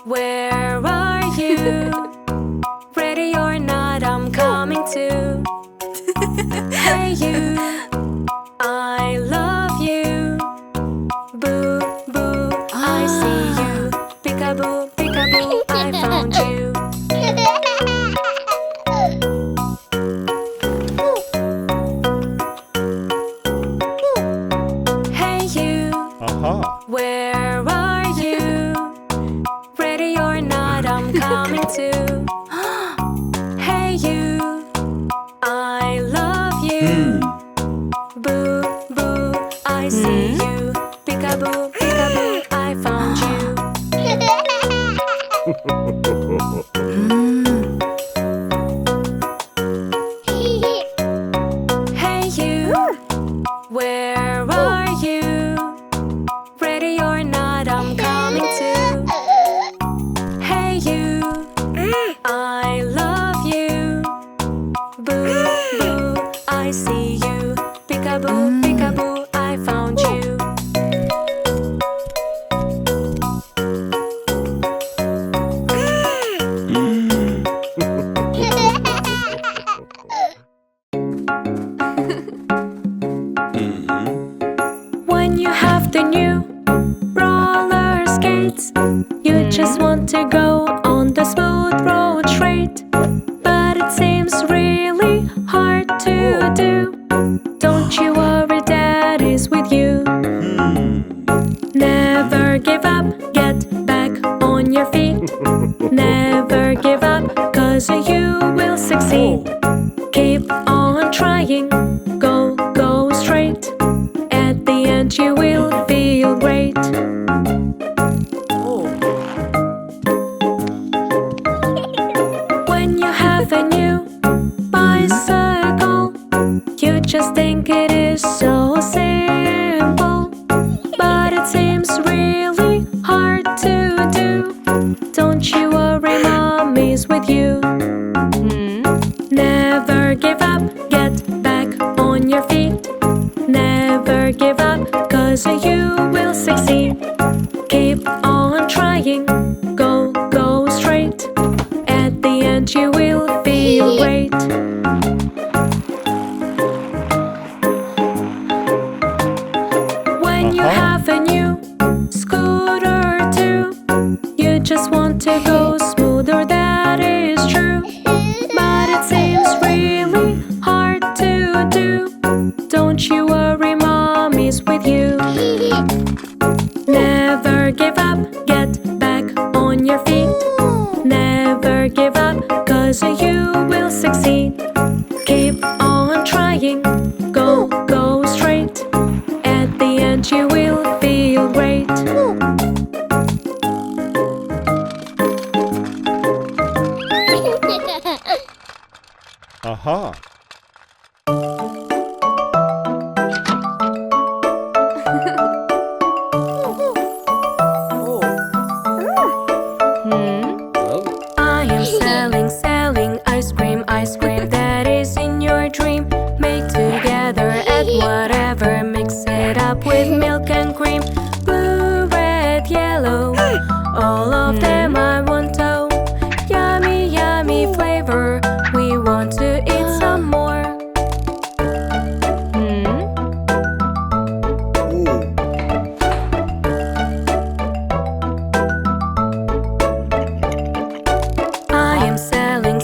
Where are you? Ready or not, I'm coming too. Hey you, I love you. Boo, boo, I see you. Peekaboo, peekaboo, I found you. Hey you, where are you? Ready or not, I'm coming too. Hey you, I love you. Boo, boo, I see you. Peekaboo, peekaboo, I found you. Hey you, where are you? Ready or not, I'm coming too. Hey you, I love you. Boo, boo, I see you. Peekaboo, peekaboo, I found you. When you have the new roller skates, you just want to go on the smooth road straight. But it seems really hard to do. Don't you worry, Daddy's with you. Never give up, get back on your feet. Never give up, 'cause you will succeed. Keep on trying, go, go straight. At the end you will feel great. When you have a new bicycle, you just think it is so simple. But it seems really hard to do. Don't you worry, Mommy's with you. Never give up, get back on your feet. Never give up, 'cause you will succeed. Keep on trying, go, go straight. At the end you will feel great. When you have a new scooter too, you just want to go smoother, that is true. But it seems really hard to do. Don't you worry, Mommy's with you. Never give up, get back on your feet. Never give up, 'cause you will succeed. Keep on trying, go, go straight. At the end you will feel great. I am selling ice cream that is in your dream. Make together, add whatever, mix it up with milk and cream. Blue, red, yellow, all of them I want to. Yummy, yummy flavor, we want to eat some more. I am selling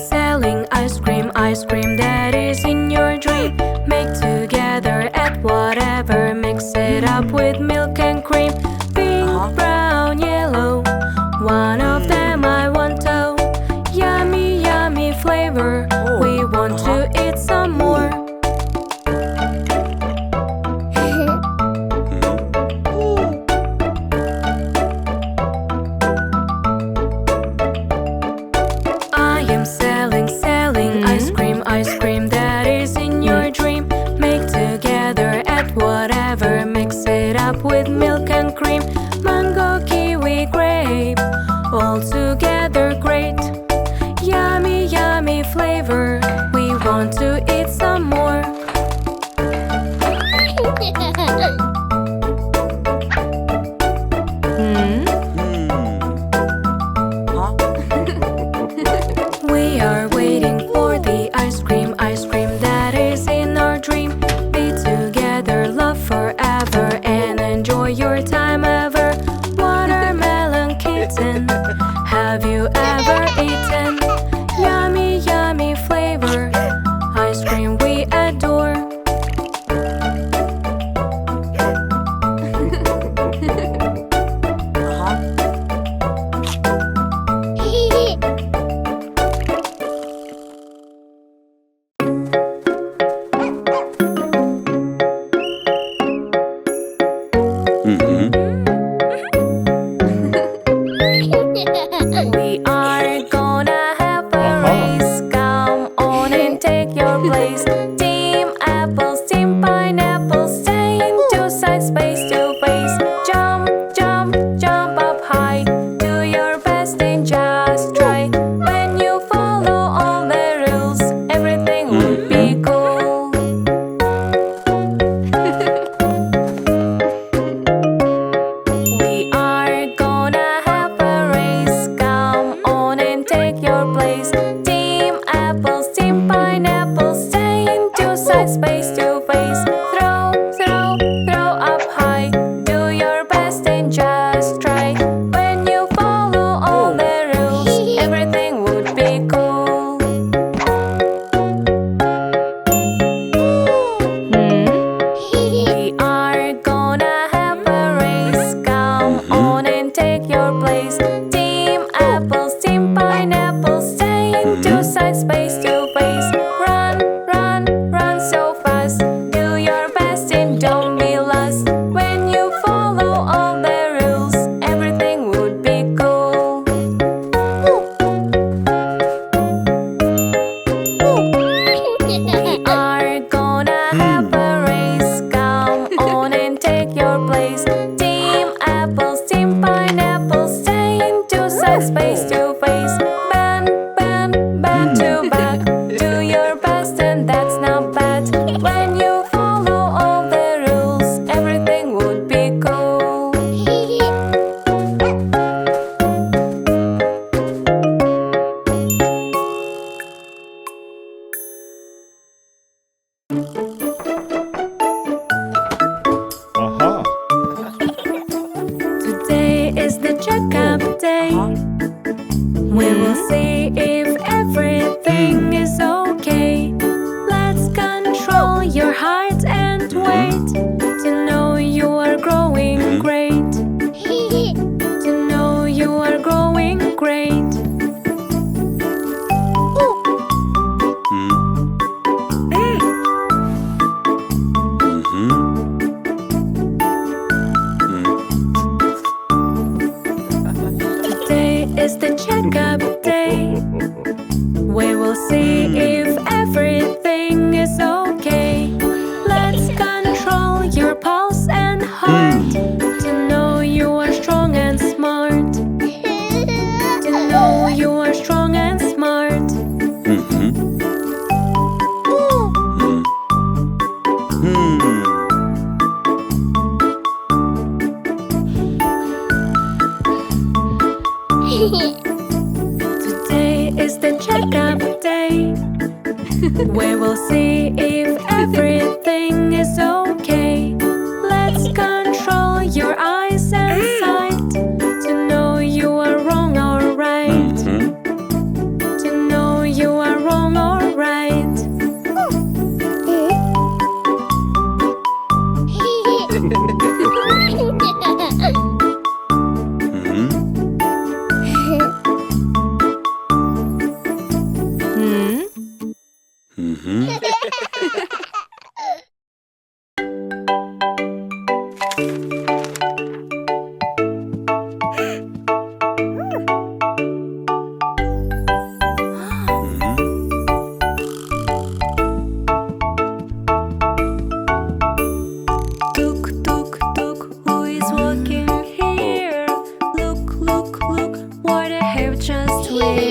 ice cream that is in your dream. Make together, add whatever, mix it up with milk and cream. Pink, brown, yellow, one of them eaten? Have you ever eaten? Yummy, yummy flavor, ice cream we adore. We are gonna have a race. Come on and take your place. Team apples, team pineapples, stay in two sides, face to face. Jump, jump, jump up high. Do your best and just try. When you follow all the rules, everything will be cool. We are gonna have a race. Come on and take your place. Team apples, team pineapples, stay in two sides, face to face. Throw, throw, throw up high. Do your best and just try. When you follow all the rules, everything would be cool. We are gonna have a race. Come on and take your place. Team apples, team pineapples, stay in two sides, face to face. Run, run, run so fast. Do your best and don't be lost. When you follow all the rules, everything would be cool. We are gonna have a race. Come on and take your place. Team apples, team pineapples, stay in two sides, face to face. Bend, bend, bend to back. Do your best and that's not bad. When you follow all the rules, everything would be cool. Today is the checkup day. We will see if everything is okay. Let's control your heart and wait to know you are growing great. To know you are growing great. Today is the checkup day. We will see if everything is okay. Let's control your pulse and heart. To know you are strong and smart. To know you are strong and smart. Today is the checkup day. We will see if everything is okay. Let's control your eyes and sight. To know you are wrong or right. To know you are wrong or right. Tuk, tuk, tuk, who is walking here? Look, look, look, what I have just read.